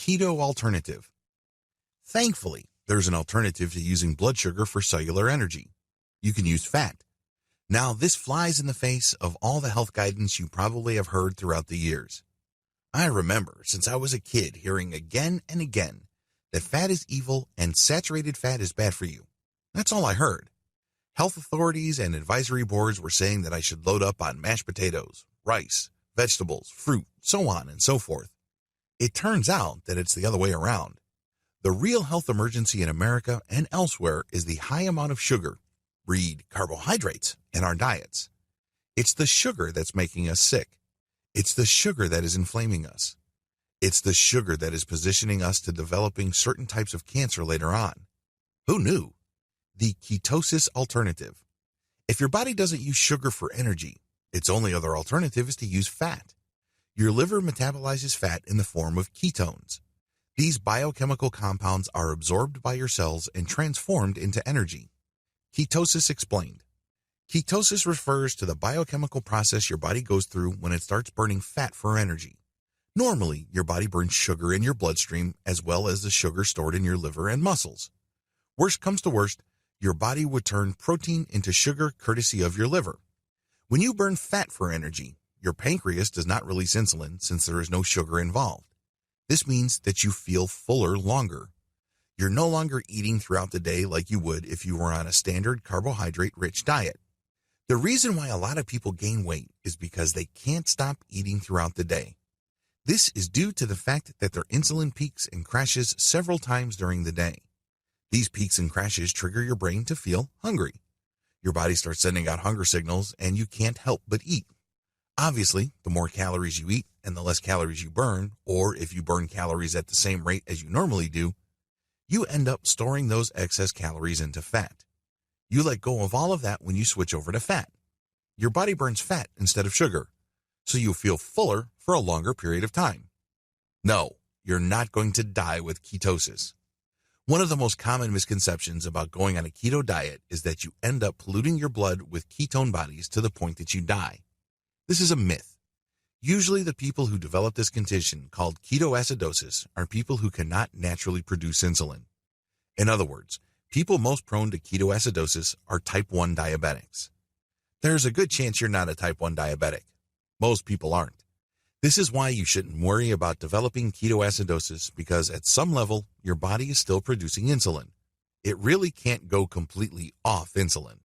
keto alternative. Thankfully, there's an alternative to using blood sugar for cellular energy. You can use fat. Now, this flies in the face of all the health guidance you probably have heard throughout the years. I remember since I was a kid hearing again and again that fat is evil and saturated fat is bad for you. That's all I heard. Health authorities and advisory boards were saying that I should load up on mashed potatoes, rice, vegetables, fruit, so on and so forth. It turns out that it's the other way around. The real health emergency in America and elsewhere is the high amount of sugar, read carbohydrates, in our diets. It's the sugar that's making us sick. It's the sugar that is inflaming us. It's the sugar that is positioning us to developing certain types of cancer later on. Who knew? The ketosis alternative. If your body doesn't use sugar for energy, its only other alternative is to use fat. Your liver metabolizes fat in the form of ketones. These biochemical compounds are absorbed by your cells and transformed into energy. Ketosis explained. Ketosis refers to the biochemical process your body goes through when it starts burning fat for energy. Normally, your body burns sugar in your bloodstream as well as the sugar stored in your liver and muscles. Worst comes to worst, your body would turn protein into sugar courtesy of your liver. When you burn fat for energy, your pancreas does not release insulin since there is no sugar involved. This means that you feel fuller longer. You're no longer eating throughout the day like you would if you were on a standard carbohydrate-rich diet. The reason why a lot of people gain weight is because they can't stop eating throughout the day. This is due to the fact that their insulin peaks and crashes several times during the day. These peaks and crashes trigger your brain to feel hungry. Your body starts sending out hunger signals and you can't help but eat. Obviously, the more calories you eat and the less calories you burn, or if you burn calories at the same rate as you normally do, you end up storing those excess calories into fat. You let go of all of that when you switch over to fat. Your body burns fat instead of sugar, so you feel fuller for a longer period of time. No, you're not going to die with ketosis. One of the most common misconceptions about going on a keto diet is that you end up polluting your blood with ketone bodies to the point that you die. This is a myth. Usually the people who develop this condition called ketoacidosis are people who cannot naturally produce insulin. In other words, people most prone to ketoacidosis are type 1 diabetics. There's a good chance you're not a type 1 diabetic. Most people aren't. This is why you shouldn't worry about developing ketoacidosis because at some level, your body is still producing insulin. It really can't go completely off insulin.